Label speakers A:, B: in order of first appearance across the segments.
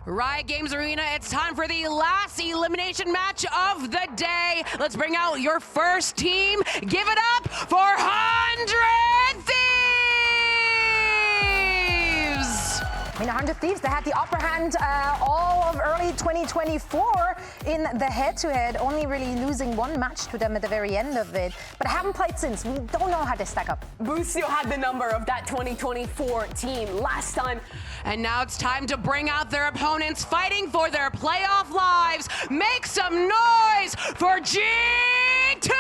A: Riot Games Arena, it's time for the last elimination match of the day. Let's bring out your first team. Give it up for 100 Thieves!
B: I mean, 100 Thieves, they had the upper hand all of early 2024 in the head-to-head, only really losing one match to them at the very end of it. But haven't played since. We don't know how they stack up.
C: Boostio had the number of that 2024 team last time.
A: And now it's time to bring out their opponents fighting for their playoff lives. Make some noise for G2!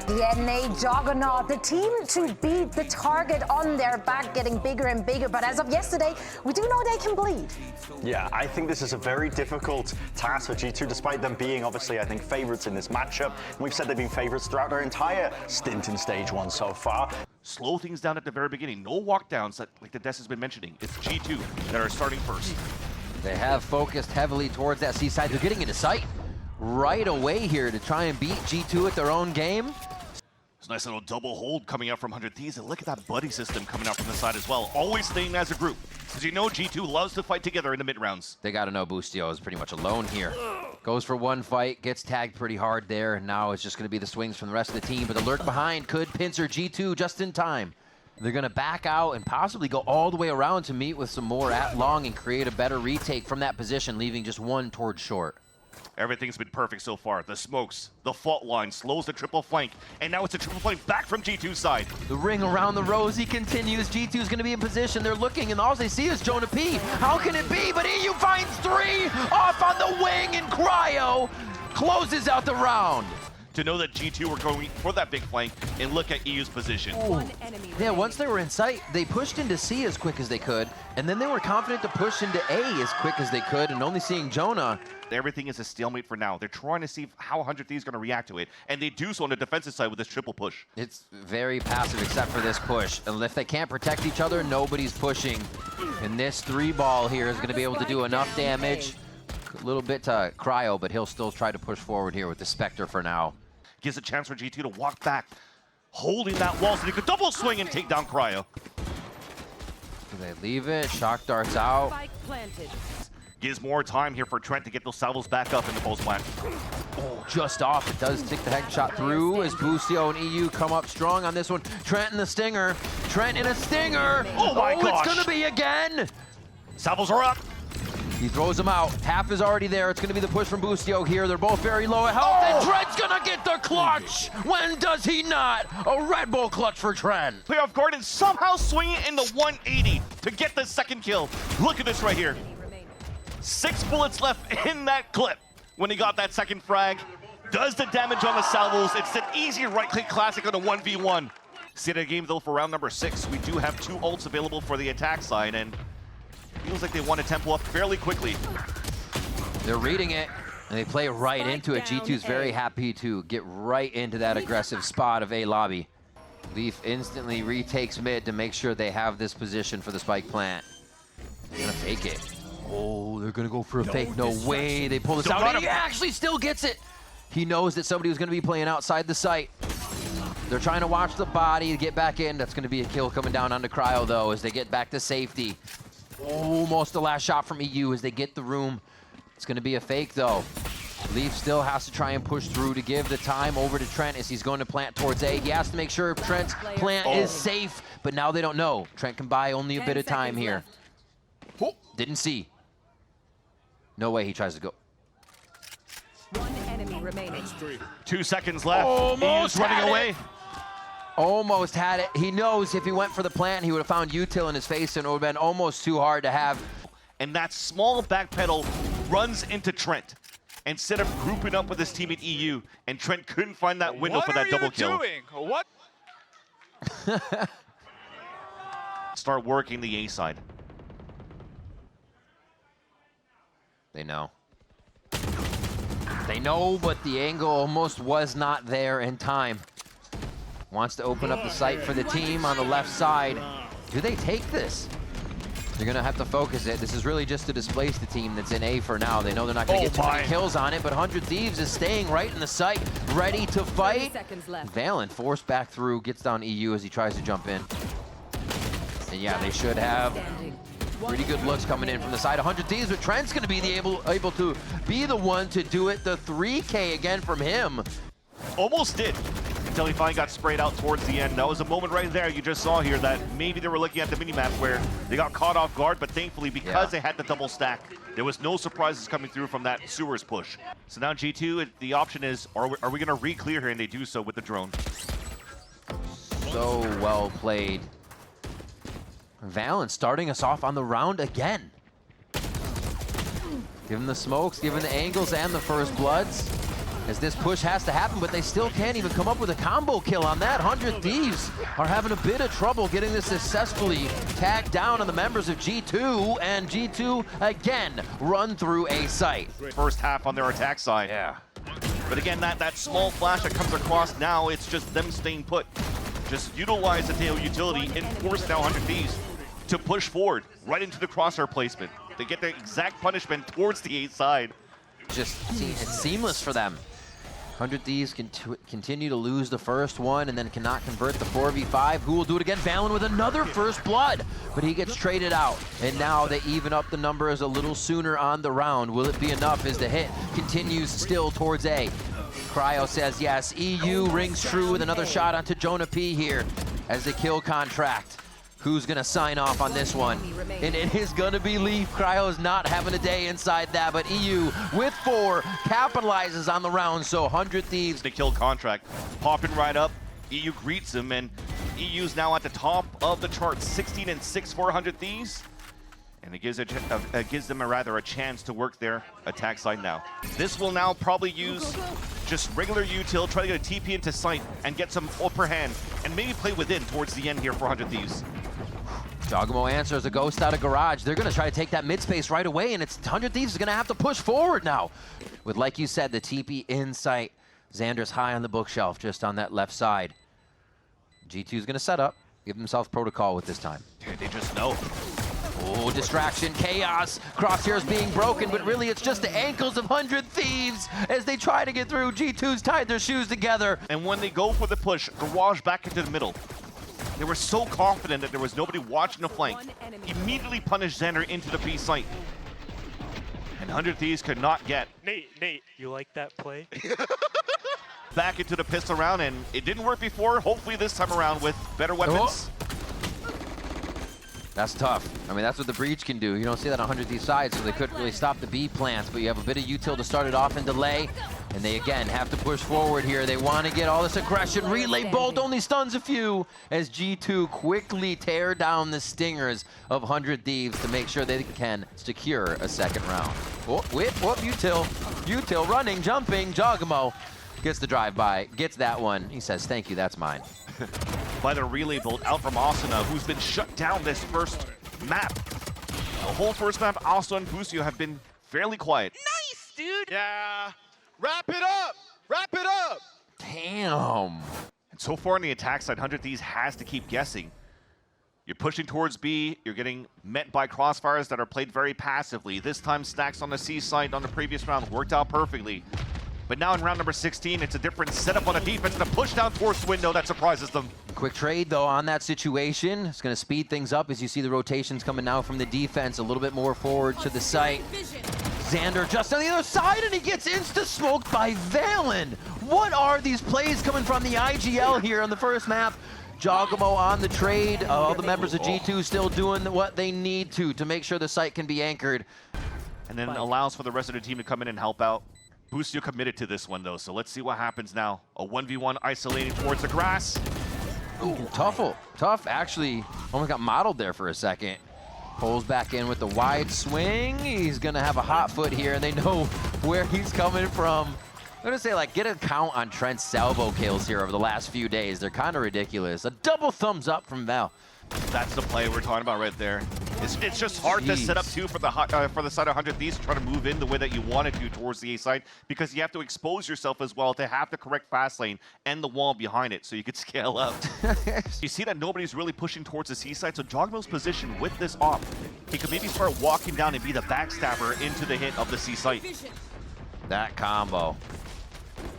B: The NA Juggernaut, the team to beat, the target on their back getting bigger and bigger. But as of yesterday, we do know they can bleed.
D: Yeah, I think this is a very difficult task for G2, despite them being obviously, I think, favorites in this matchup. And we've said they've been favorites throughout their entire stint in Stage 1 so far.
E: Slow things down at the very beginning. No walkdowns, like the Des has been mentioning. It's G2 that are starting first.
F: They have focused heavily towards that C side. They're getting into sight right away here to try and beat G2 at their own game.
E: It's a nice little double hold coming out from 100 Thieves. And look at that buddy system coming out from the side as well. Always staying as a group. Because you know G2 loves to fight together in the mid-rounds.
F: They got to know Boostio is pretty much alone here. Goes for one fight, gets tagged pretty hard there, and now it's just going to be the swings from the rest of the team. But the lurk behind could pincer G2 just in time. They're going to back out and possibly go all the way around to meet with some more at long and create a better retake from that position, leaving just one towards short.
E: Everything's been perfect so far. The smokes, the fault line, slows the triple flank, and now it's a triple flank back from G2's side.
F: The ring around the rosy continues. G2's going to be in position. They're looking, and all they see is Jonah P. How can it be? But EU finds three off on the wing, and Cryo closes out the round.
E: To know that G2 were going for that big flank, and look at EU's position.
F: Yeah, once they were in sight, they pushed into C as quick as they could, and then they were confident to push into A as quick as they could, and only seeing Jonah.
E: Everything is a stalemate for now. They're trying to see how 100 Thieves is going to react to it, and they do so on the defensive side with this triple push.
F: It's very passive except for this push. And if they can't protect each other, nobody's pushing. And this three ball here is going to be able to do enough damage. A little bit to Cryo, but he'll still try to push forward here with the Spectre for now.
E: Gives a chance for G2 to walk back, holding that wall so they could double swing and take down Cryo.
F: Do they leave it? Shock darts out.
E: Gives more time here for Trent to get those salvos back up in the post plant.
F: Oh, just off. It does take the headshot through as Boostio and EU come up strong on this one. Trent in the stinger. Trent in a stinger.
E: Oh my gosh.
F: It's going to be again.
E: Salvos are up.
F: He throws them out. Half is already there. It's going to be the push from Boostio here. They're both very low at health. And Trent's going to get the clutch. When does he not? A Red Bull clutch for Trent.
E: Playoff Gordon somehow swinging into 180 to get the second kill. Look at this right here. 6 bullets left in that clip when he got that second frag. Does the damage on the salvos. It's an easy right-click classic on a 1v1. State of the game, though, for round number 6. We do have 2 ults available for the attack side, and feels like they want to tempo up fairly quickly.
F: They're reading it, and they play right into it. G2's very happy to get right into that aggressive spot of A lobby. Leaf instantly retakes mid to make sure they have this position for the spike plant. They're gonna fake it. Oh, they're gonna go for a fake. No way, they pull this out, and he actually still gets it. He knows that somebody was gonna be playing outside the site. They're trying to watch the body to get back in. That's gonna be a kill coming down onto Cryo, though, as they get back to safety. Almost the last shot from EU as they get the room. It's going to be a fake, though. Leaf still has to try and push through to give the time over to Trent as he's going to plant towards A. He has to make sure Trent's plant is safe, but now they don't know. Trent can buy only a bit of time here. Didn't see. No way he tries to go.
C: One enemy remaining.
E: 2 seconds left.
F: Almost
E: running away.
F: Almost had it. He knows if he went for the plant, he would have found util in his face, and it would have been almost too hard to have.
E: And that small back pedal runs into Trent instead of grouping up with his teammate EU, and Trent couldn't find that window for that double kill.
G: What?
E: Start working the A side.
F: They know. They know, but the angle almost was not there in time. Wants to open up the site for the team on the left side. Do they take this? They're going to have to focus it. This is really just to displace the team that's in A for now. They know they're not going to get too many kills on it, but 100 Thieves is staying right in the site, ready to fight. Valen forced back through, gets down EU as he tries to jump in. And yeah, they should have Pretty good looks coming in from the side. 100 Thieves, but Trent's going to be able to be the one to do it. The 3K again from him.
E: Almost did, until he finally got sprayed out towards the end. That was a moment right there you just saw here that maybe they were looking at the minimap where they got caught off guard, but thankfully because they had the double stack, there was no surprises coming through from that sewers push. So now G2, the option is, are we going to re-clear here? And they do so with the drone.
F: So well played. Valen starting us off on the round again. Given the smokes, given the angles and the first bloods, as this push has to happen, but they still can't even come up with a combo kill on that. 100 Thieves are having a bit of trouble getting this successfully tagged down on the members of G2, and G2 again run through a site.
E: First half on their attack side.
F: Yeah.
E: But again, that small flash that comes across now, it's just them staying put. Just utilize the tail utility and force now 100 Thieves to push forward right into the crosshair placement. They get the exact punishment towards the A side.
F: Just it's seamless for them. 100 Thieves continue to lose the first one and then cannot convert the 4v5. Who will do it again? Valen with another first blood, but he gets traded out. And now they even up the numbers a little sooner on the round. Will it be enough as the hit continues still towards A? Cryo says yes. EU rings true with another shot onto Jonah P here as the kill contract. Who's gonna sign off on this one? And it is gonna be Leaf. Cryo's not having a day inside that, but EU with 4 capitalizes on the round, so 100 Thieves.
E: The kill contract popping right up. EU greets him, and EU's now at the top of the chart, 16-6 for 100 Thieves. And it gives them a chance to work their attack side now. This will now probably use just regular util, try to get a TP into sight and get some upper hand, and maybe play within towards the end here for 100 Thieves.
F: Jogamo answers a ghost out of garage. They're going to try to take that mid space right away, and it's 100 Thieves is going to have to push forward now. With, like you said, the TP in sight. Xander's high on the bookshelf, just on that left side. G2's going to set up, give themselves protocol with this time.
E: They just know.
F: Oh, distraction, chaos. Crosshairs being broken, but really it's just the ankles of 100 Thieves as they try to get through. G2's tied their shoes together.
E: And when they go for the push, garage back into the middle. They were so confident that there was nobody watching the flank. Immediately punished Xander into the B site. And 100 Thieves could not get.
G: Nate, you like that play?
E: Back into the pistol round, and it didn't work before. Hopefully this time around with better weapons.
F: That's tough. I mean, that's what the Breach can do. You don't see that on 100 Thieves side, so they couldn't really stop the B plants, but you have a bit of util to start it off and delay, and they again have to push forward here. They want to get all this aggression. Relay bolt only stuns a few as G2 quickly tear down the stingers of 100 Thieves to make sure they can secure a second round. Whoop, util running, jumping. Jogamo gets the drive-by, gets that one. He says, thank you, that's mine.
E: By the relay bolt out from Asuna, who's been shut down this first map. The whole first map, Asuna and Busio have been fairly quiet.
A: Nice, dude.
G: Yeah. Wrap it up. Wrap it up.
F: Damn.
E: And so far on the attack side, 100 Thieves has to keep guessing. You're pushing towards B, you're getting met by crossfires that are played very passively. This time stacks on the C side on the previous round worked out perfectly. But now in round number 16, it's a different setup on the defense and a push down towards the window that surprises them.
F: Quick trade, though, on that situation. It's going to speed things up as you see the rotations coming now from the defense. A little bit more forward to the site. Xander just on the other side, and he gets insta-smoked by Valen. What are these plays coming from the IGL here on the first map? Jogamo on the trade. All the members of G2 still doing what they need to make sure the site can be anchored.
E: And then allows for the rest of the team to come in and help out. Busio committed to this one, though, so let's see what happens now. A 1v1 isolating towards the grass.
F: Ooh, tough, actually. Almost got modeled there for a second. Pulls back in with the wide swing. He's gonna have a hot foot here, and they know where he's coming from. I'm gonna say, like, get a count on Trent's salvo kills here over the last few days. They're kind of ridiculous. A double thumbs up from Val.
E: That's the play we're talking about right there. It's just hard to set up too for the side of 100 Thieves to try to move in the way that you want to towards the A side, because you have to expose yourself as well to have the correct fast lane and the wall behind it so you could scale up. You see that nobody's really pushing towards the C side, so Jogmo's position with this op, he could maybe start walking down and be the backstabber into the hit of the C site.
F: That combo.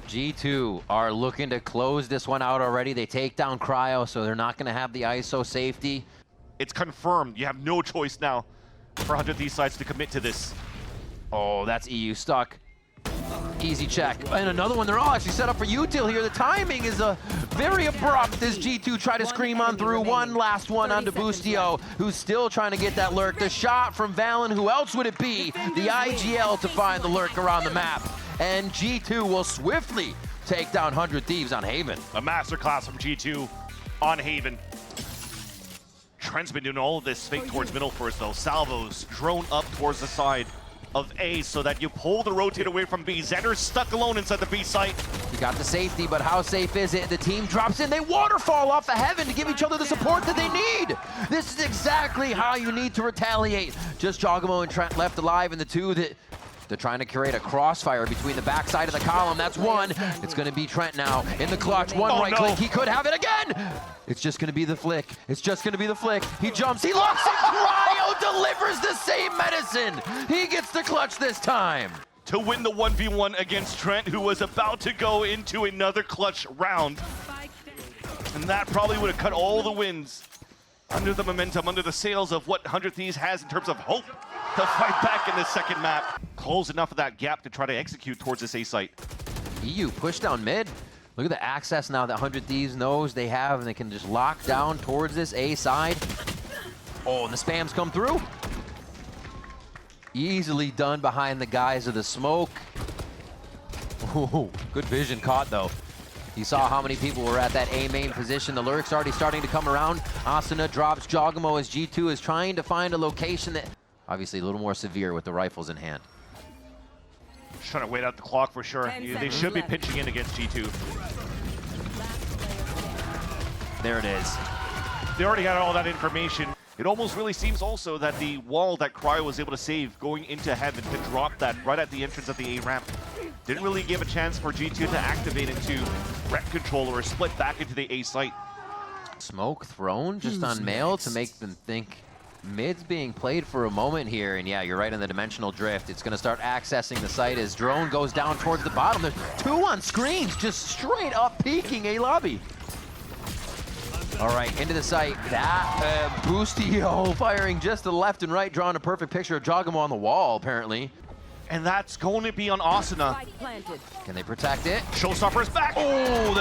F: G2 are looking to close this one out already. They take down Cryo, so they're not going to have the ISO safety.
E: It's confirmed. You have no choice now for 100 Thieves sides to commit to this.
F: Oh, that's EU stuck. Easy check. And another one. They're all actually set up for util here. The timing is very abrupt as G2 try to scream on through. One last one onto Boostio, who's still trying to get that lurk. The shot from Valen. Who else would it be? The IGL to find the lurk around the map. And G2 will swiftly take down 100 Thieves on Haven.
E: A masterclass from G2 on Haven. Trent's been doing all of this fake towards middle first though. Salvos drone up towards the side of A so that you pull the rotate away from B. Xander's stuck alone inside the B site.
F: He got the safety, but how safe is it? The team drops in. They waterfall off of Heaven to give each other the support that they need. This is exactly how you need to retaliate. Just Jogamo and Trent left alive in the two that they're trying to create a crossfire between the backside of the column. That's one. It's going to be Trent now in the clutch. One right click. He could have it again. It's just going to be the flick. It's just going to be the flick. He jumps. He locks it. Cryo delivers the same medicine. He gets the clutch this time.
E: To win the 1v1 against Trent, who was about to go into another clutch round. And that probably would have cut all the wins under the momentum, under the sails of what 100 Thieves has in terms of hope to fight back in this second map. Close enough of that gap to try to execute towards this A site.
F: EU push down mid. Look at the access now that 100 Thieves knows they have, and they can just lock down towards this A side. Oh, and the spams come through. Easily done behind the guise of the smoke. Ooh, good vision caught though. He saw how many people were at that A main position. The lurk's already starting to come around. Asuna drops Jogamo as G2 is trying to find a location that obviously a little more severe with the rifles in hand.
E: Just trying to wait out the clock for sure. They should be pitching in against G2.
F: There it is.
E: They already had all that information. It almost really seems also that the wall that Cryo was able to save going into Heaven to drop that right at the entrance of the A ramp didn't really give a chance for G2 to activate into rep control or split back into the A site.
F: Smoke thrown just on Mail to make them think mid's being played for a moment here. And yeah, you're right on the dimensional drift. It's going to start accessing the site as drone goes down towards the bottom. There's two on screens just straight up peeking A lobby. All right, into the site. That Boostio firing just to the left and right, drawing a perfect picture of Jogamo on the wall, apparently.
E: And that's going to be on Asuna.
F: Can they protect it?
E: Showstopper's back.
F: Oh,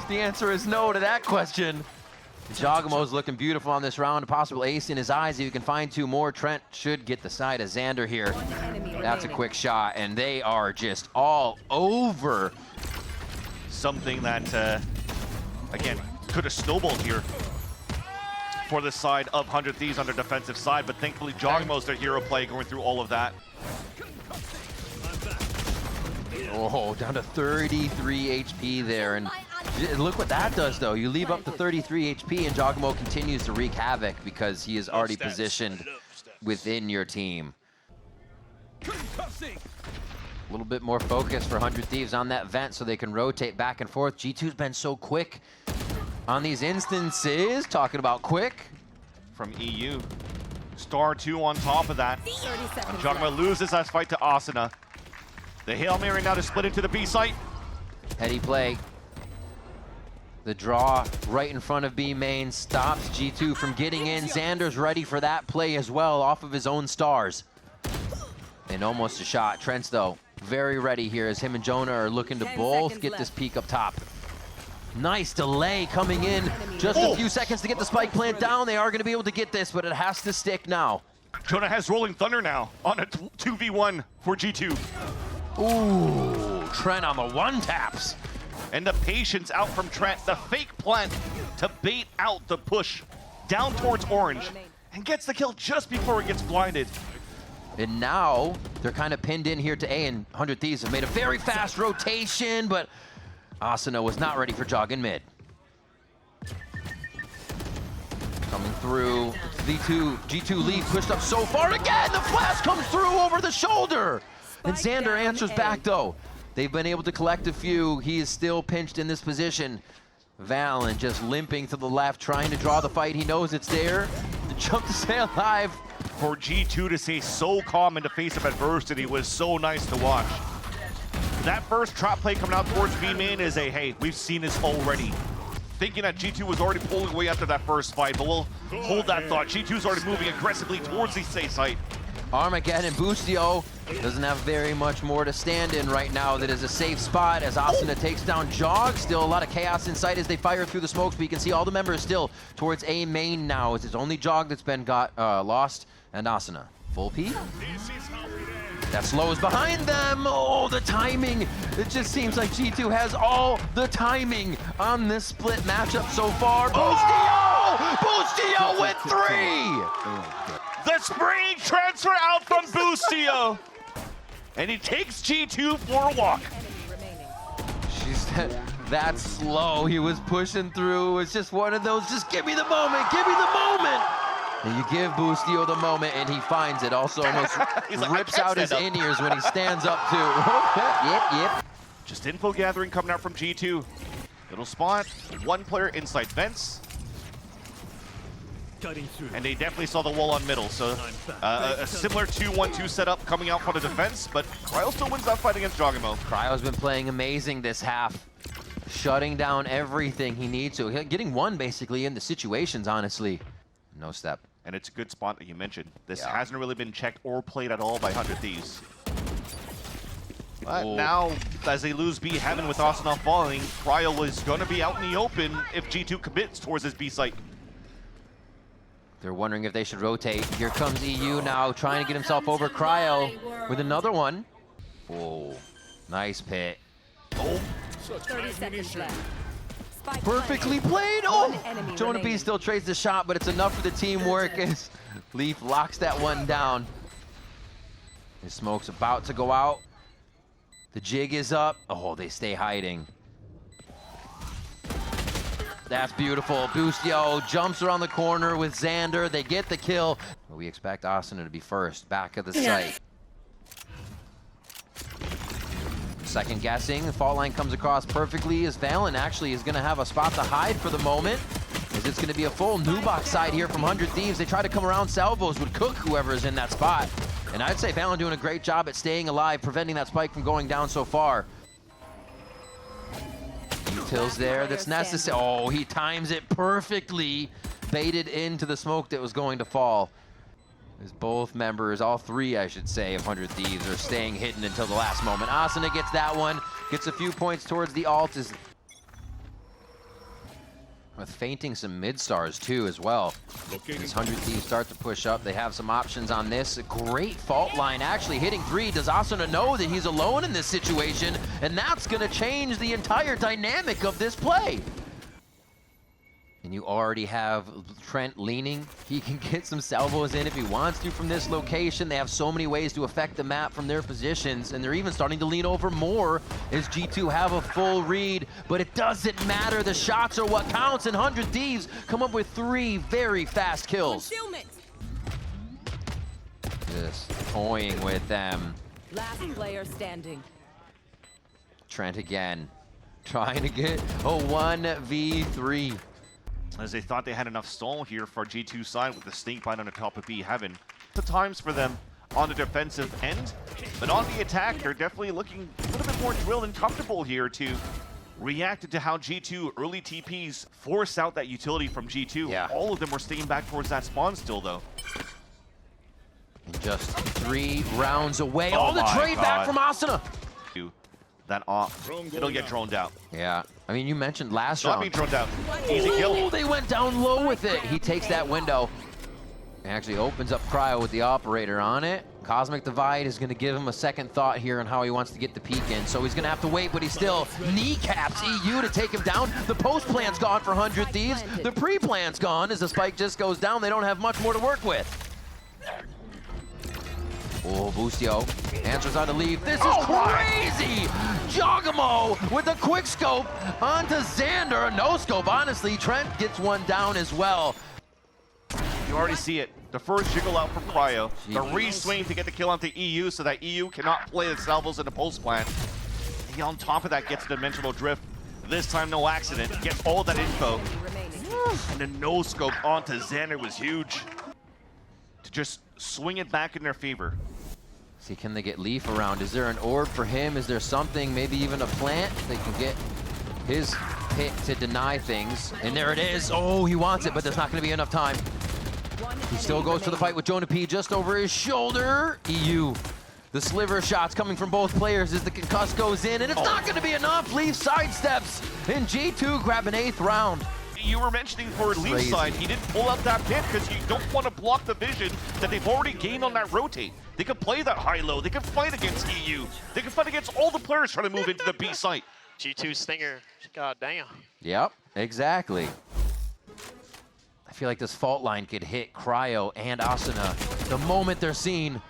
F: the answer is no to that question. Jogamo's looking beautiful on this round. A possible ace in his eyes. If you can find two more, Trent should get the side of Xander here. That's a quick shot, and they are just all over.
E: Something that, again, could have snowballed here for the side of 100 Thieves on their defensive side, but thankfully Jogamo's their hero play going through all of that.
F: Oh, down to 33 HP there, and look what that does though. You leave up to 33 HP and Jogamo continues to wreak havoc because he is already positioned within your team. A little bit more focus for 100 Thieves on that vent so they can rotate back and forth. G2's been so quick on these instances. Talking about quick.
E: From EU. Star 2 on top of that. And Jogamo loses that fight to Asuna. The Hail Mary now to split into the B site.
F: Heady play. The draw right in front of B main stops G2 from getting in. Xander's ready for that play as well off of his own stars. And almost a shot. Trent's though very ready here as him and Jonah are looking to both get this peak up top. Nice delay coming in. Just a few seconds to get the spike plant down. They are going to be able to get this, but it has to stick now.
E: Jonah has Rolling Thunder now on a 2v1 for G2.
F: Ooh, Trent on the one taps.
E: And the patience out from Trent. The fake plant to bait out the push down towards Orange. And gets the kill just before it gets blinded.
F: And now they're kind of pinned in here to A, and 100 Thieves have made a very fast rotation, but Asuna was not ready for Jog in mid. Coming through, G2 lead pushed up so far again. The flash comes through over the shoulder. And Xander answers back though. They've been able to collect a few. He is still pinched in this position. Valen just limping to the left, trying to draw the fight. He knows it's there. The jump to stay alive.
E: For G2 to stay so calm in the face of adversity was so nice to watch. That first trap play coming out towards B main is a, hey, we've seen this already. Thinking that G2 was already pulling away after that first fight, but we'll hold that thought. G2's already moving aggressively towards the safe site.
F: Armageddon. Boostio doesn't have very much more to stand in right now. That is a safe spot as Asuna takes down Jog. Still a lot of chaos in sight as they fire through the smokes, but you can see all the members still towards A main now. It's only Jog that's been lost, and Asuna. Full P. That slows behind them. Oh, the timing. It just seems like G2 has all the timing on this split matchup so far. Boostio! Boostio with 3!
E: The spring transfer out from Boostio. And he takes G2 for a walk.
F: She's that slow. He was pushing through. It's just one of those, just give me the moment, give me the moment. And you give Boostio the moment, and he finds it. Also almost rips out his in-ears when he stands up, too. Yep.
E: Just info gathering coming out from G2. Little spot, one player inside fence. And they definitely saw the wall on middle, so a similar 2-1-2 setup coming out for the defense, but Cryo still wins that fight against Jogamo.
F: Cryo's been playing amazing this half, shutting down everything he needs to, getting one basically in the situations, honestly. No step.
E: And it's a good spot that you mentioned. This hasn't really been checked or played at all by 100 Thieves. But now, as they lose B Heaven with Asuna falling, Cryo is going to be out in the open if G2 commits towards his B site.
F: They're wondering if they should rotate. Here comes EU now, trying to get himself over Cryo with another one. Oh, nice pit. Oh,
C: 30 seconds left.
F: perfectly played. Oh, Jonah B still trades the shot, but it's enough for the teamwork as Leaf locks that one down. His smoke's about to go out. The jig is up. Oh, they stay hiding. That's beautiful. Boostio jumps around the corner with Xander. They get the kill. We expect Asuna to be first, back of the site. Second guessing, the fault line comes across perfectly as Valen actually is going to have a spot to hide for the moment. As it's going to be a full Nubox side here from 100 Thieves. They try to come around. Salvos would cook whoever is in that spot. And I'd say Valen doing a great job at staying alive, preventing that spike from going down so far. Details there, that's necessary. Oh, he times it perfectly. Baited into the smoke that was going to fall. As both members, all three I should say, of 100 Thieves are staying hidden until the last moment. Asuna gets that one, gets a few points towards the alt. With fainting some mid-stars too as well. As 100 Thieves start to push up, they have some options on this. A great fault line actually hitting 3. Does Asuna know that he's alone in this situation? And that's gonna change the entire dynamic of this play. And you already have Trent leaning. He can get some salvos in if he wants to from this location. They have so many ways to affect the map from their positions, and they're even starting to lean over more as G2 have a full read. But it doesn't matter. The shots are what counts, and 100 Thieves come up with 3 very fast kills. Just toying with them.
C: Last player standing.
F: Trent again, trying to get a 1v3.
E: As they thought they had enough stall here for G2 side with the snake bite on the top of B Heaven. The times for them on the defensive end, but on the attack, they're definitely looking a little bit more drilled and comfortable here to react to how G2 early TPs force out that utility from G2.
F: Yeah.
E: All of them were staying back towards that spawn still, though.
F: And just 3 rounds away.
E: Oh
F: the trade back from Asuna.
E: That off, it'll get droned out.
F: Yeah, I mean, you mentioned last
E: Not
F: round.
E: being droned out. Easy kill.
F: Oh, they went down low with it. He takes that window. Actually opens up Cryo with the operator on it. Cosmic Divide is going to give him a second thought here on how he wants to get the peek in. So he's going to have to wait, but he still kneecaps EU to take him down. The post plan's gone for 100 Thieves. The pre-plan's gone as the spike just goes down. They don't have much more to work with. Oh, Boostio answers on the leave. This is crazy! Jogamo with a quick scope onto Xander. No scope, honestly. Trent gets one down as well.
E: You already see it. The first jiggle out from Cryo. The re-swing to get the kill onto EU so that EU cannot play the salvos in the post plant. He on top of that gets a dimensional drift. This time no accident. Gets all that info. And the no scope onto Xander was huge. To just swing it back in their favor.
F: See, can they get Leaf around? Is there an orb for him? Is there something, maybe even a plant? They can get his pit to deny things. And there it is. Oh, he wants it, but there's not going to be enough time. He still goes for the fight with Jonah P just over his shoulder. EU. The sliver shots coming from both players as the concuss goes in, and it's not going to be enough. Leaf sidesteps, and G2 grab an 8th round.
E: You were mentioning for Leaf's side, he didn't pull out that pit because you don't want to block the vision that they've already gained on that rotate. They could play that high-low. They could fight against EU. They could fight against all the players trying to move into the B site.
G: G2 Stinger, god damn.
F: Yep, exactly. I feel like this fault line could hit Cryo and Asuna the moment they're seen.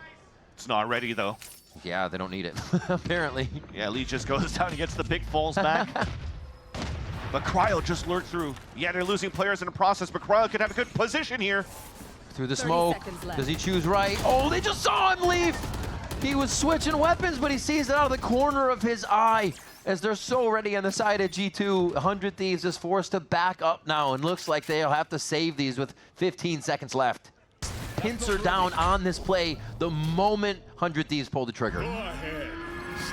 E: It's not ready, though.
F: Yeah, they don't need it, apparently.
E: Yeah, Lee just goes down and gets the big falls back. But Cryo just lured through. Yeah, they're losing players in the process, but Cryo could have a good position here.
F: Through the smoke. Does he choose right? Oh, they just saw him leave! He was switching weapons, but he sees it out of the corner of his eye. As they're so ready on the side of G2, 100 Thieves is forced to back up now, and looks like they'll have to save these with 15 seconds left. Pincer down on this play the moment 100 Thieves pull the trigger.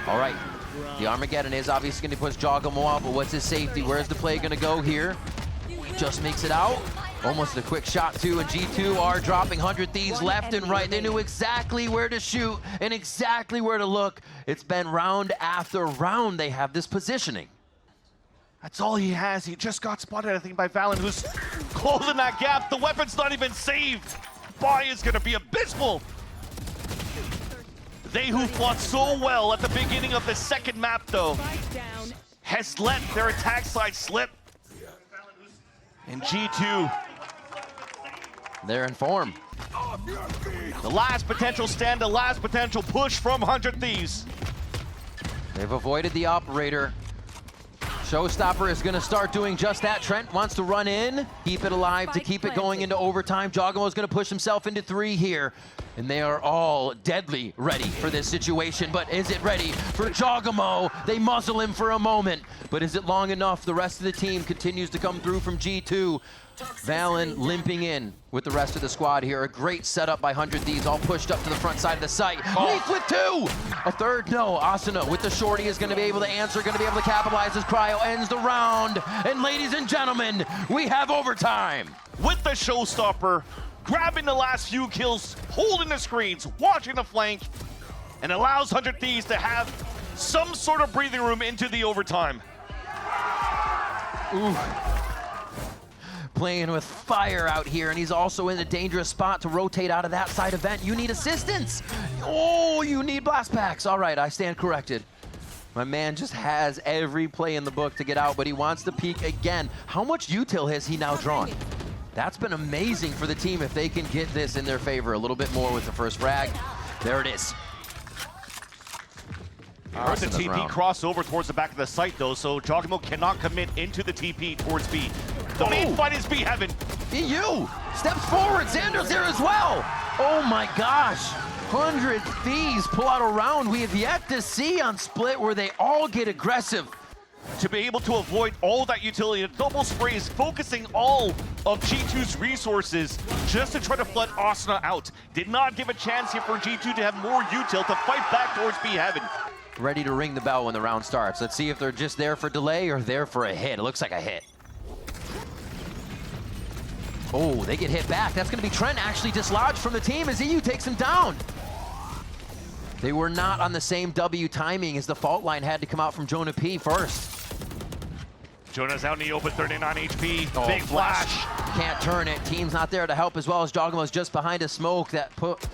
F: All right, the Armageddon is obviously going to push Jogamo out, but what's his safety? Where's the play going to go here? Just makes it out. Almost a quick shot too, and G2 are dropping 100 Thieves left and right. They knew exactly where to shoot and exactly where to look. It's been round after round they have this positioning.
E: That's all he has. He just got spotted, I think, by Valen, who's closing that gap. The weapon's not even saved. Buy is going to be abysmal. They who fought so well at the beginning of the second map, though, has let their attack side slip. And G2,
F: they're in form.
E: the last potential stand, the last potential push from 100 Thieves.
F: They've avoided the operator. Showstopper is going to start doing just that. Trent wants to run in, keep it alive, to keep it going into overtime. Jogamo is going to push himself into 3 here. And they are all deadly ready for this situation. But is it ready for Jogamo? They muzzle him for a moment. But is it long enough? The rest of the team continues to come through from G2. Valen limping in with the rest of the squad here. A great setup by 100 Thieves, all pushed up to the front side of the site. Leaf with 2! A third, no. Asuna with the shorty is going to be able to answer, going to be able to capitalize as Cryo ends the round. And ladies and gentlemen, we have overtime.
E: With the Showstopper, grabbing the last few kills, holding the screens, watching the flank, and allows 100 Thieves to have some sort of breathing room into the overtime.
F: Ooh. Playing with fire out here, and he's also in a dangerous spot to rotate out of that side event. You need assistance. Oh, you need blast packs. All right, I stand corrected. My man just has every play in the book to get out, but he wants to peek again. How much util has he now drawn? That's been amazing for the team if they can get this in their favor a little bit more with the first frag. There it is.
E: Heard the TP cross over towards the back of the site, though, so Jogamo cannot commit into the TP towards B. The main fight is B Heaven.
F: EU steps forward. Xander's there as well. Oh my gosh. 100 Thieves pull out a round we have yet to see on Split where they all get aggressive.
E: To be able to avoid all that utility, a double spray is focusing all of G2's resources just to try to flood Asuna out. Did not give a chance here for G2 to have more util to fight back towards B Heaven.
F: Ready to ring the bell when the round starts. Let's see if they're just there for delay or there for a hit. It looks like a hit. Oh, they get hit back. That's going to be Trent actually dislodged from the team as EU takes him down. They were not on the same W timing as the fault line had to come out from Jonah P first.
E: Jonah's out in the open, 39 HP.
F: Oh,
E: big flash.
F: Can't turn it. Team's not there to help as well as Jogamo's just behind a smoke that put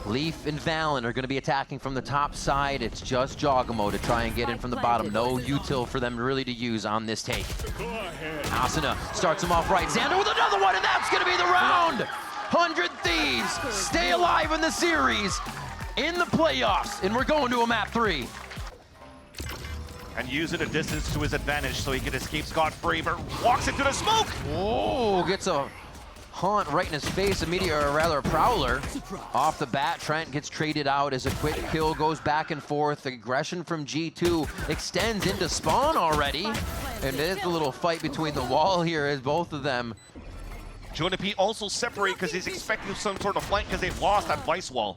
F: Leaf and Valen are going to be attacking from the top side. It's just Jogamo to try and get in from the bottom. No util for them really to use on this take. Asuna starts him off right. Xander with another one, and that's going to be the round. 100 Thieves stay alive in the series, in the playoffs, and we're going to a map 3.
E: And using a distance to his advantage so he can escape scot-free, but walks into the smoke.
F: Oh, gets a haunt right in his face, or rather a prowler. Off the bat, Trent gets traded out as a quick kill goes back and forth. Aggression from G2 extends into spawn already. And there's a little fight between the wall here as both of them.
E: Jonah P also separate because he's expecting some sort of flank because they've lost that vice wall.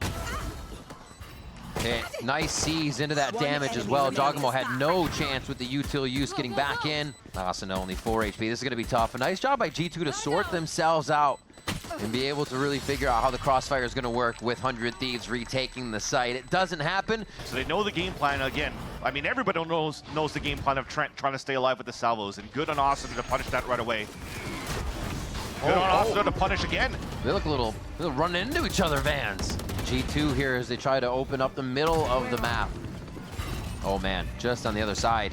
F: Okay, nice seize into that damage as well. Jogamo had no chance with the util use getting back in. Asuna only 4 HP. This is going to be tough. A nice job by G2 to sort themselves out. and be able to really figure out how the crossfire is going to work with 100 Thieves retaking the site. It doesn't happen.
E: So they know the game plan again. I mean, everybody knows the game plan of Trent trying to stay alive with the salvos, and good on Austin to punish that right away. Good on Austin to punish again.
F: They look a little run into each other, Vans. G2 here as they try to open up the middle of the map. Oh man, just on the other side.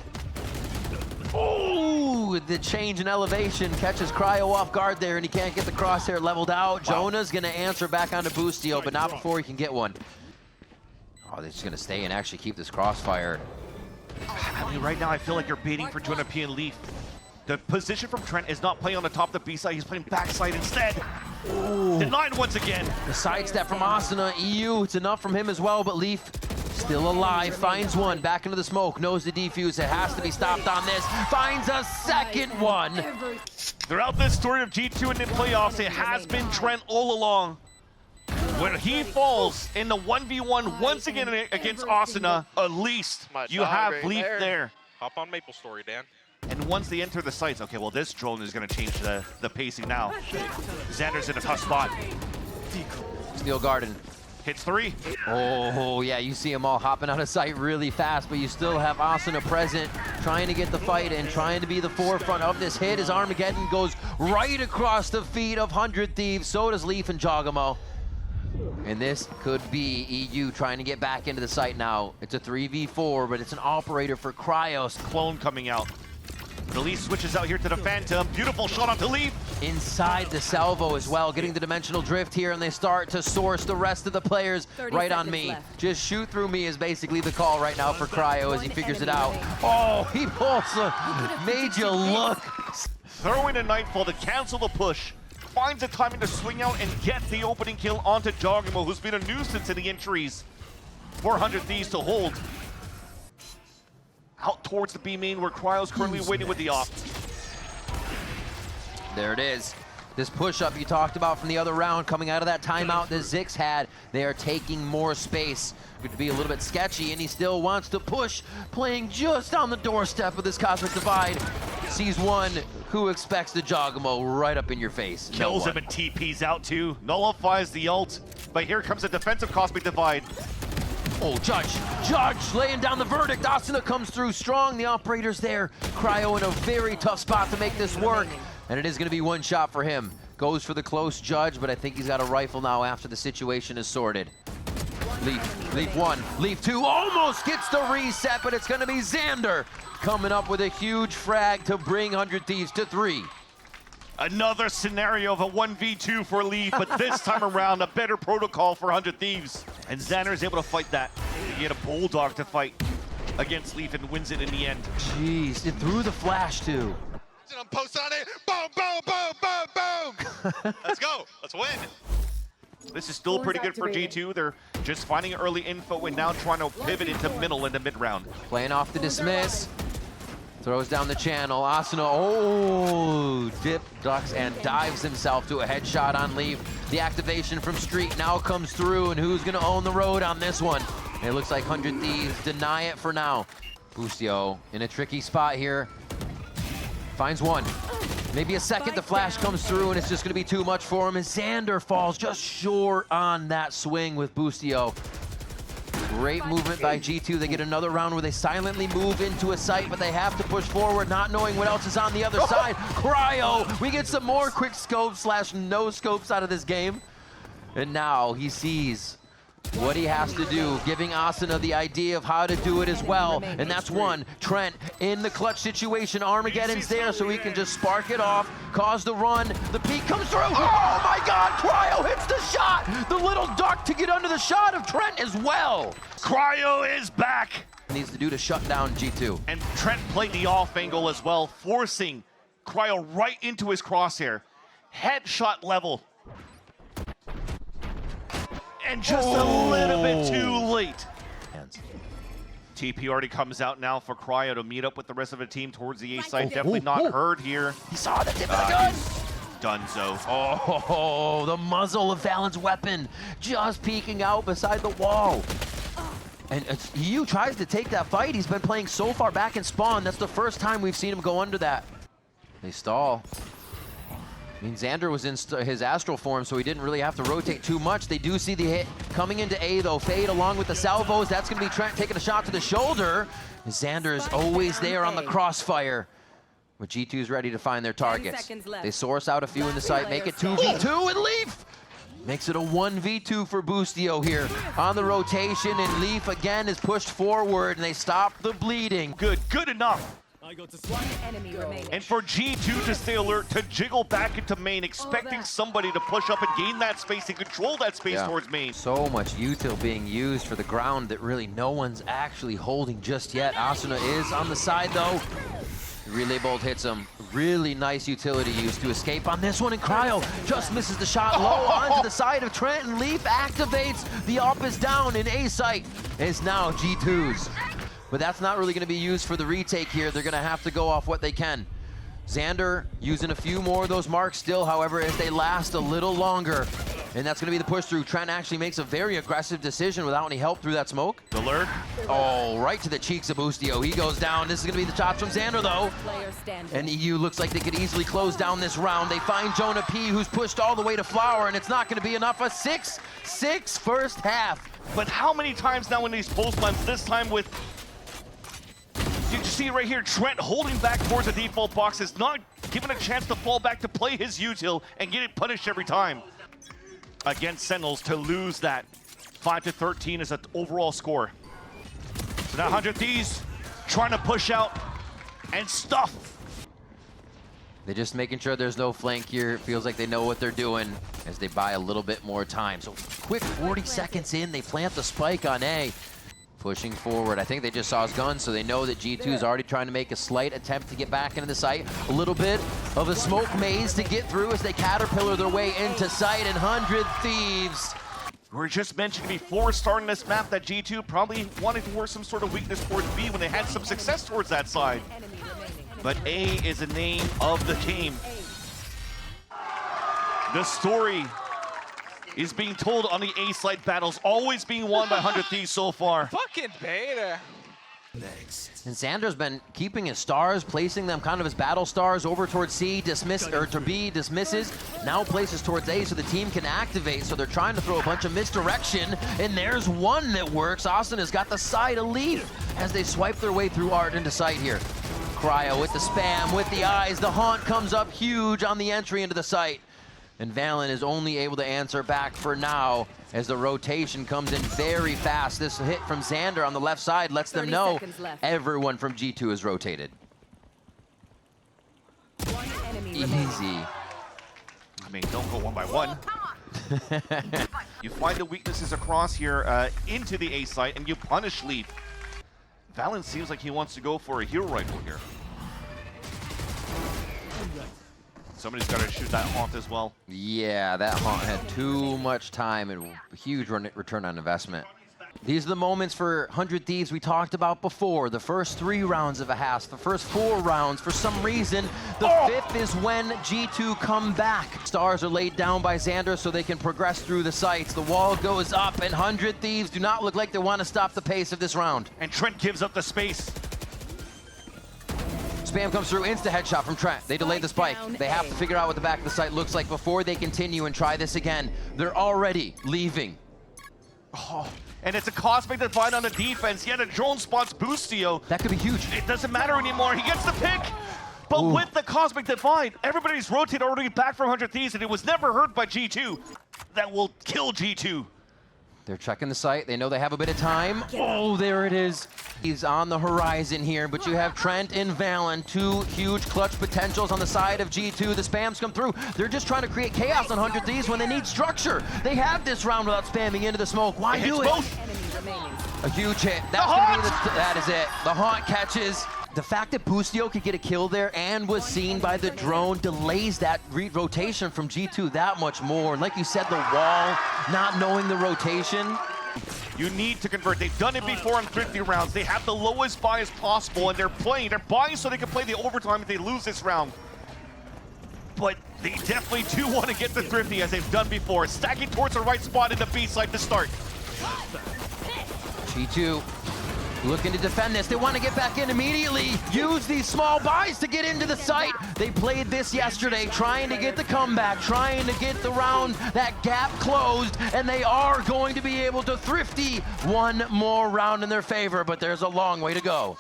F: Oh, the change in elevation catches Cryo off guard there, and he can't get the crosshair leveled out. Wow. Jonah's gonna answer back onto Boostio, but not before he can get one. Oh, they're just gonna stay and actually keep this crossfire.
E: I mean, right now I feel like you're baiting for Jonah P and Leaf. The position from Trent is not playing on the top of the B side, he's playing backside instead. Ooh. Denied once again.
F: The sidestep from Asuna, EU, it's enough from him as well, but Leaf still alive, finds one, back into the smoke, knows the defuse, it has to be stopped on this, finds a second one.
E: Throughout this story of G2 in the playoffs, it has been Trent all along. When he falls in the 1v1 once again against Asuna, at least you have Leaf there.
G: Hop on Maple Story, Dan.
E: And once they enter the sites, okay, well, this drone is going to change the pacing now. Xander's in a tough spot.
F: Steel Garden.
E: Hits 3.
F: Oh, yeah, you see them all hopping out of sight really fast, but you still have Asuna present, trying to get the fight and trying to be the forefront of this hit as Armageddon goes right across the feet of 100 Thieves. So does Leaf and Jogamo. And this could be EU trying to get back into the site now. It's a 3v4, but it's an operator for Cryos.
E: Clone coming out. The Leaf switches out here to the Phantom. Beautiful shot onto Leaf.
F: Inside the salvo as well, getting the dimensional drift here, and they start to source the rest of the players right on me. Left. Just shoot through me is basically the call right now for Cryo as he figures it out. Oh, he pulls made you look.
E: Throwing a Nightfall to cancel the push. Finds the timing to swing out and get the opening kill onto Jogamo, who's been a nuisance in the entries. 400 Thieves to hold. Out towards the B main where Cryo's currently waiting with the op.
F: There it is. This push-up you talked about from the other round coming out of that timeout that Zix had. They are taking more space. Could be a little bit sketchy, and he still wants to push, playing just on the doorstep of this Cosmic Divide. Sees one who expects the Jogamo right up in your face.
E: Kills him and TP's out too. Nullifies the ult, but here comes a defensive Cosmic Divide.
F: Oh, Judge laying down the verdict. Asuna comes through strong. The operator's there. Cryo in a very tough spot to make this work. And it is going to be one shot for him. Goes for the close Judge, but I think he's got a rifle now after the situation is sorted. Leaf 1, Leaf 2, almost gets the reset, but it's going to be Xander coming up with a huge frag to bring 100 Thieves to 3.
E: Another scenario of a 1v2 for Leaf, but this time around a better protocol for 100 Thieves. And Xander is able to fight that. He had a Bulldog to fight against Leaf and wins it in the end.
F: Jeez, it threw the flash too.
G: I'm posted on it. Boom, boom, boom, boom, boom. Let's go. Let's win.
E: This is still pretty good for G2. They're just finding early info and now trying to pivot into middle into mid-round.
F: Playing off the dismiss. Throws down the channel. Asuna, oh, dip, ducks, and dives himself to a headshot on Leaf. The activation from Street now comes through, and who's gonna own the road on this one? It looks like 100 Thieves deny it for now. Boostio in a tricky spot here. Finds one. Maybe a second, the flash comes through, and it's just gonna be too much for him, and Xander falls just short on that swing with Boostio. Great movement by G2. They get another round where they silently move into a site, but they have to push forward, not knowing what else is on the other side. Cryo, we get some more quick scopes / no scopes out of this game. And now he sees what he has to do, giving Asuna the idea of how to do it as well. And that's one. Trent in the clutch situation. Armageddon's there so he can just spark it off, cause the run. The peek comes through. Oh my God, Cryo hits the shot. The little duck to get under the shot of Trent as well.
E: Cryo is back.
F: Needs to do to shut down G2.
E: And Trent played the off angle as well, forcing Cryo right into his crosshair. Headshot level. And just a little bit too late. TP already comes out now for Cryo to meet up with the rest of the team towards the A side. Definitely not heard here.
F: He saw the tip of the gun.
E: Dunzo.
F: Oh, the muzzle of Valen's weapon just peeking out beside the wall. And EU tries to take that fight. He's been playing so far back in spawn. That's the first time we've seen him go under that. They stall. I mean, Xander was in his astral form, so he didn't really have to rotate too much. They do see the hit coming into A, though. Fade along with the salvos. That's going to be Trent taking a shot to the shoulder. Xander is always there on the crossfire. But G2 is ready to find their targets. They source out a few in the site, make it 2v2, and Leaf makes it a 1v2 for Boostio here on the rotation, and Leaf again is pushed forward, and they stop the bleeding.
E: Good enough.
C: One enemy remaining.
E: And for G2 to stay alert, to jiggle back into main, expecting somebody to push up and gain that space and control that space towards main.
F: So much util being used for the ground that really no one's actually holding just yet. Asuna is on the side though. Relay bolt hits him. Really nice utility use to escape on this one, and Cryo just misses the shot low onto the side of Trent, and Leaf activates. The AWP is down in A site. It's now G2's. But that's not really going to be used for the retake here. They're going to have to go off what they can. Xander using a few more of those marks still, however, as they last a little longer. And that's going to be the push through. Trent actually makes a very aggressive decision without any help through that smoke.
E: The lurk.
F: Oh, right to the cheeks of Boostio. He goes down. This is going to be the shots from Xander, though. And EU looks like they could easily close down this round. They find Jonah P, who's pushed all the way to Flower, and it's not going to be enough. A 6-6 first half.
E: But how many times now in these post months, this time with... You see right here, Trent holding back towards the default box, is not given a chance to fall back to play his util and get it punished every time. Against Sentinels to lose that 5-13 is an overall score. So now 100 Thieves trying to push out and stuff.
F: They're just making sure there's no flank here. It feels like they know what they're doing as they buy a little bit more time. So quick 40 seconds in, they plant the spike on A. Pushing forward. I think they just saw his gun, so they know that G2 is already trying to make a slight attempt to get back into the site. A little bit of a smoke maze to get through as they caterpillar their way into sight, and 100 Thieves.
E: We were just mentioning before starting this map that G2 probably wanted to work some sort of weakness towards B when they had some success towards that side. But A is the name of the game. The story is being told on the A side battles, always being won by 100 Thieves so far.
G: Fucking beta.
F: And Xander's been keeping his stars, placing them kind of as battle stars over towards C, to B, dismisses, now places towards A so the team can activate. So they're trying to throw a bunch of misdirection, and there's one that works. Austin has got the side of Leaf as they swipe their way through Art into sight here. Cryo with the spam, with the eyes, the haunt comes up huge on the entry into the site. And Valen is only able to answer back for now as the rotation comes in very fast. This hit from Xander on the left side lets them know everyone from G2 is rotated. Easy.
E: I mean, don't go one by one. You find the weaknesses across here into the A site and you punish Leaf. Valen seems like he wants to go for a hero rifle here. Somebody's got to shoot that haunt as well.
F: Yeah, that haunt had too much time and huge return on investment. These are the moments for 100 Thieves we talked about before. The first 3 rounds of a half, the first 4 rounds. For some reason, the 5th is when G2 come back. Stars are laid down by Xander so they can progress through the sites. The wall goes up, and 100 Thieves do not look like they want to stop the pace of this round.
E: And Trent gives up the space.
F: Spam comes through, insta headshot from Trent. They delayed the spike. They have to figure out what the back of the site looks like before they continue and try this again. They're already leaving.
E: Oh, and it's a Cosmic Divide on the defense. Yet a drone spots Boostio.
F: That could be huge.
E: It doesn't matter anymore. He gets the pick. But with the Cosmic Divide, everybody's rotated already back from 100 Thieves, and it was never hurt by G2. That will kill G2.
F: They're checking the site. They know they have a bit of time. Oh, there it is. He's on the horizon here, but you have Trent and Valen, 2 huge clutch potentials on the side of G2. The spams come through. They're just trying to create chaos on 100 Thieves when they need structure. They have this round without spamming into the smoke. Why do it? A huge hit. That's gonna be that is it. The haunt catches. The fact that Boostio could get a kill there and was seen by the drone delays that rotation from G2 that much more. And like you said, the wall, not knowing the rotation.
E: You need to convert. They've done it before in 50 rounds. They have the lowest buy as possible, and they're buying so they can play the overtime if they lose this round. But they definitely do want to get the thrifty as they've done before. Stacking towards the right spot in the B site to start.
F: G2 Looking to defend this. They want to get back in immediately. Use these small buys to get into the site. They played this yesterday, trying to get the comeback, trying to get the round, that gap closed, and they are going to be able to thrifty one more round in their favor, but there's a long way to go.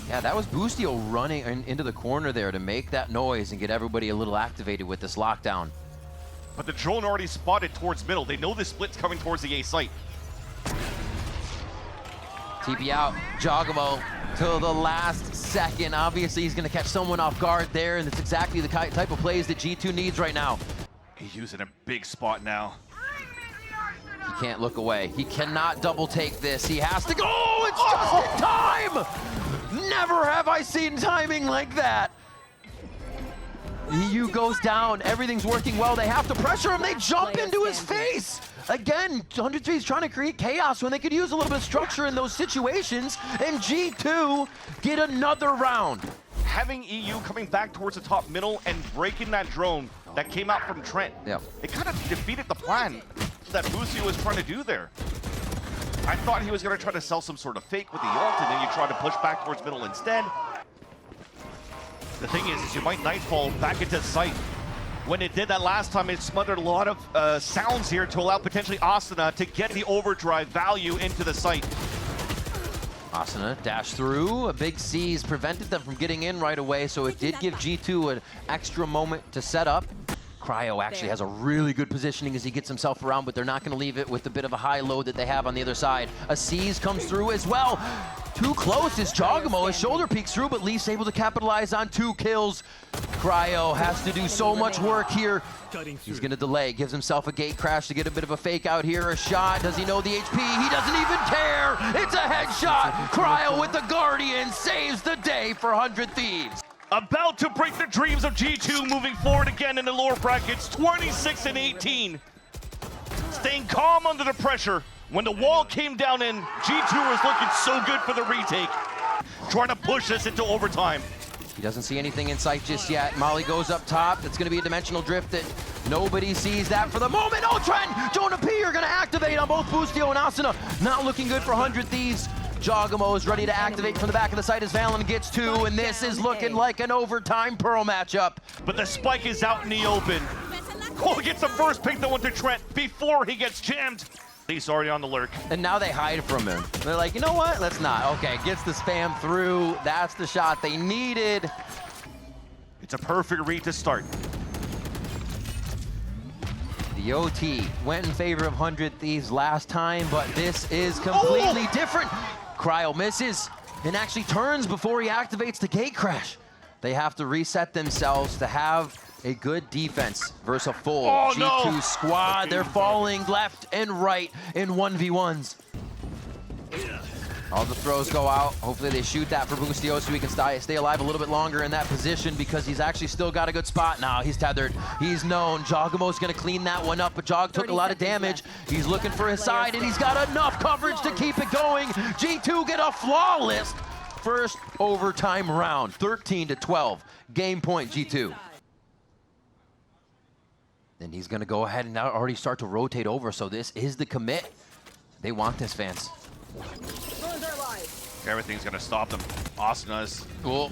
F: Yeah, that was Boostio running into the corner there to make that noise and get everybody a little activated with this lockdown.
E: But the drone already spotted towards middle. They know the split's coming towards the A site.
F: TP out, Jogamo till the last second. Obviously, he's going to catch someone off guard there, and it's exactly the type of plays that G2 needs right now.
E: He's using a big spot now.
F: He can't look away. He cannot double take this. He has to go. Oh, it's just in time! Never have I seen timing like that. EU goes down. Everything's working well. They have to pressure him. They jump into his face. Again, 103 is trying to create chaos when they could use a little bit of structure in those situations, and G2 get another round.
E: Having EU coming back towards the top middle and breaking that drone that came out from Trent, it kind of defeated the plan that Boostio was trying to do there. I thought he was going to try to sell some sort of fake with the ult, and then you try to push back towards middle instead. The thing is you might nightfall back into sight. When it did that last time, it smothered a lot of sounds here to allow potentially Asuna to get the overdrive value into the site.
F: Asuna dashed through. A big C's prevented them from getting in right away, so it did give G2 an extra moment to set up. Cryo actually has a really good positioning as he gets himself around, but they're not going to leave it with a bit of a high load that they have on the other side. A C's comes through as well. Too close as Jogamo. His shoulder peeks through, but Leaf's able to capitalize on 2 kills. Cryo has to do so much work here. He's going to delay, gives himself a gate crash to get a bit of a fake out here. A shot. Does he know the HP? He doesn't even care. It's a headshot. Cryo with the Guardian saves the day for 100 Thieves.
E: About to break the dreams of G2 moving forward again in the lower brackets, 26 and 18. Staying calm under the pressure. When the wall came down in, G2 was looking so good for the retake. Trying to push this into overtime.
F: He doesn't see anything in sight just yet. Molly goes up top. It's going to be a dimensional drift that nobody sees that for the moment. Oh, Trent! Jonah P are going to activate on both Boostio and Asuna. Not looking good for 100 Thieves. Jogamo is ready to activate from the back of the site as Valen gets 2, and this is looking like an overtime Pearl matchup.
E: But the spike is out in the open. Cole gets the first pick that went to Trent before he gets jammed. He's already on the lurk.
F: And now they hide from him. They're like, you know what? Let's not. Okay, gets the spam through. That's the shot they needed.
E: It's a perfect read to start.
F: The OT went in favor of 100 Thieves last time, but this is completely different. Cryo misses and actually turns before he activates the gate crash. They have to reset themselves to have a good defense versus a full G2 squad. They're falling left and right in 1v1s. All the throws go out. Hopefully they shoot that for Boostio so he can stay alive a little bit longer in that position, because he's actually still got a good spot now. He's tethered. He's known. Jogamo's going to clean that one up, but Jog took a lot of damage. He's looking for his side, and he's got enough coverage to keep it going. G2 get a flawless first overtime round. 13-12. Game point, G2. And he's going to go ahead and now already start to rotate over, so this is the commit. They want this, fans.
E: Everything's gonna stop them. Asuna's
F: Cool.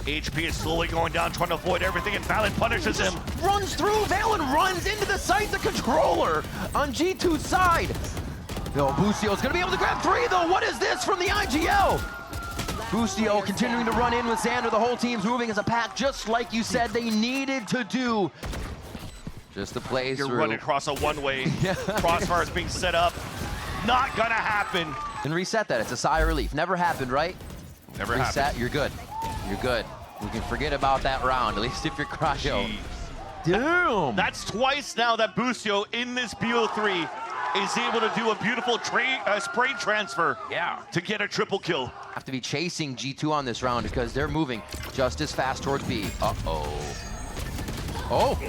E: HP is slowly going down, trying to avoid everything, and Valen punishes him.
F: Runs through, Valen runs into the site, the controller on G2's side. No, Boostio's gonna be able to grab 3 though. What is this from the IGL? Boostio continuing to run in with Xander. The whole team's moving as a pack, just like you said they needed to do. Just to play
E: You're
F: through.
E: running across a one-way. Crossfire is being set up. Not gonna happen.
F: And reset that. It's a sigh of relief. Never happened, right?
E: Never
F: reset,
E: happened.
F: you're good. You're good. We can forget about that round, at least if you're Cryo.
E: Jeez.
F: Damn!
E: That's twice now that Boostio in this BO3 is able to do a beautiful spray transfer to get a triple kill.
F: Have to be chasing G2 on this round because they're moving just as fast towards B. Uh-oh. Oh!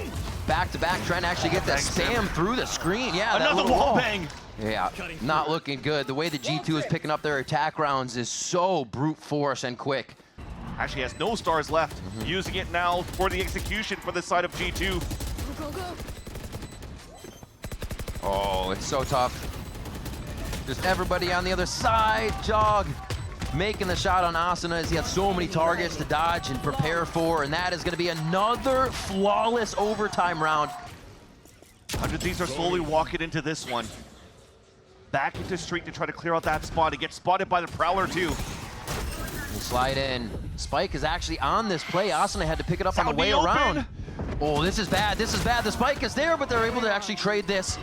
F: Back-to-back, trying to actually get that spam through the screen. Yeah,
E: another wall bang.
F: Yeah, not looking good. The way the G2 is picking up their attack rounds is so brute force and quick.
E: Actually has no stars left. Using it now for the execution for the side of G2.
F: Oh, it's so tough. Just everybody on the other side. Jog making the shot on Asuna as he had so many targets to dodge and prepare for, and that is going to be another flawless overtime round.
E: 100 Thieves are slowly walking into this one. Back into Street to try to clear out that spot. He gets spotted by the Prowler too.
F: We'll slide in. Spike is actually on this play. Asuna had to pick it up on the way around. Oh, this is bad. This is bad. The spike is there, but they're able to actually trade this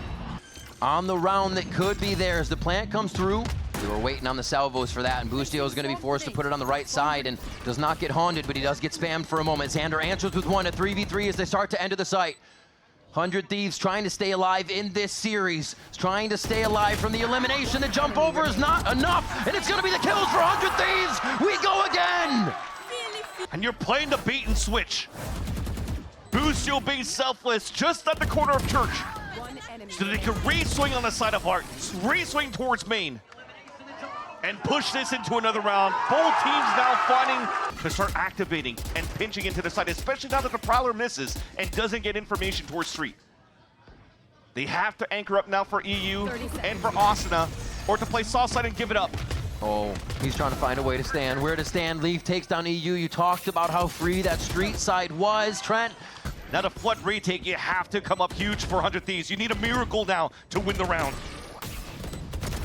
F: on the round that could be theirs. The plant comes through. They were waiting on the salvos for that, and Boostio is going to be forced to put it on the right side and does not get haunted, but he does get spammed for a moment. Xander answers with one, a 3v3 as they start to enter the site. 100 Thieves trying to stay alive in this series, trying to stay alive from the elimination. The jump over is not enough, and it's going to be the kills for 100 Thieves. We go again.
E: And you're playing the bait and switch. Boostio being selfless just at the corner of Church, so that they can re-swing on the side of Heart, re-swing towards main, and push this into another round. Both teams now fighting to start activating and pinching into the side, especially now that the Prowler misses and doesn't get information towards Street. They have to anchor up now for EU and for Asuna, or to play soft side and give it up.
F: Oh, he's trying to find a way to stand. Where to stand? Leaf takes down EU. You talked about how free that Street side was, Trent.
E: Now to flood retake, you have to come up huge for 100 Thieves. You need a miracle now to win the round.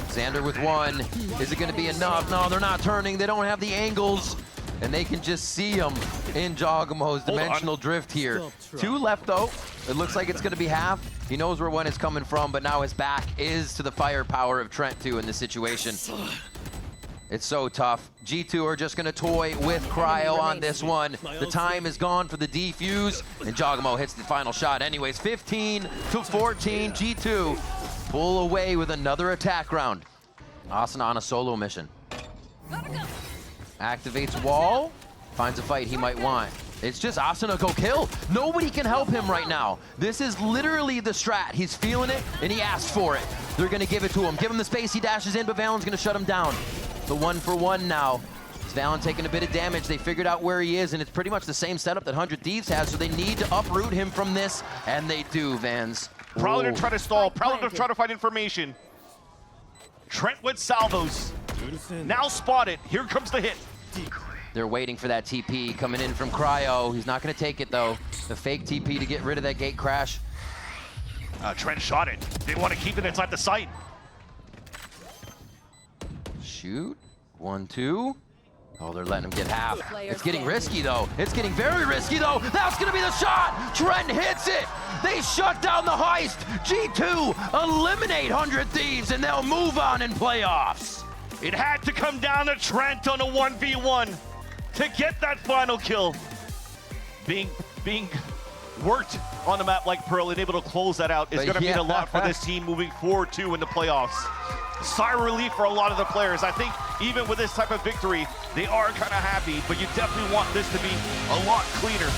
F: Xander with one. Is it going to be enough? No, they're not turning. They don't have the angles. And they can just see him in Jogamo's dimensional drift here. Two left, though. It looks like it's going to be half. He knows where one is coming from, but now his back is to the firepower of Trent, too, in this situation. It's so tough. G2 are just going to toy with Cryo on this one. The time is gone for the defuse, and Jogamo hits the final shot. Anyways, 15-14, G2 pull away with another attack round. Asuna on a solo mission. Activates wall, finds a fight he might want. It's just Asuna go kill. Nobody can help him right now. This is literally the strat. He's feeling it, and he asked for it. They're going to give it to him. Give him the space, he dashes in, but Valen's going to shut him down. The 1-for-1 now. It's Valen taking a bit of damage. They figured out where he is, and it's pretty much the same setup that 100 Thieves has, so they need to uproot him from this, and they do, Vans.
E: Prowler to try to stall. Prowler to try to find information. Trent with salvos. Now spotted. Here comes the hit.
F: They're waiting for that TP coming in from Cryo. He's not going to take it, though. The fake TP to get rid of that gate crash.
E: Trent shot it. They want to keep it inside the site.
F: Shoot. 1-2. Oh, they're letting him get half. It's getting risky, though. It's getting very risky, though. That's going to be the shot. Trent hits it. They shut down the heist. G2 eliminate 100 Thieves, and they'll move on in playoffs.
E: It had to come down to Trent on a 1v1 to get that final kill. Being worked on the map like Pearl and able to close that out is going to mean a lot for this team moving forward, too, in the playoffs. Sigh of relief for a lot of the players. I think even with this type of victory, they are kind of happy, but you definitely want this to be a lot cleaner.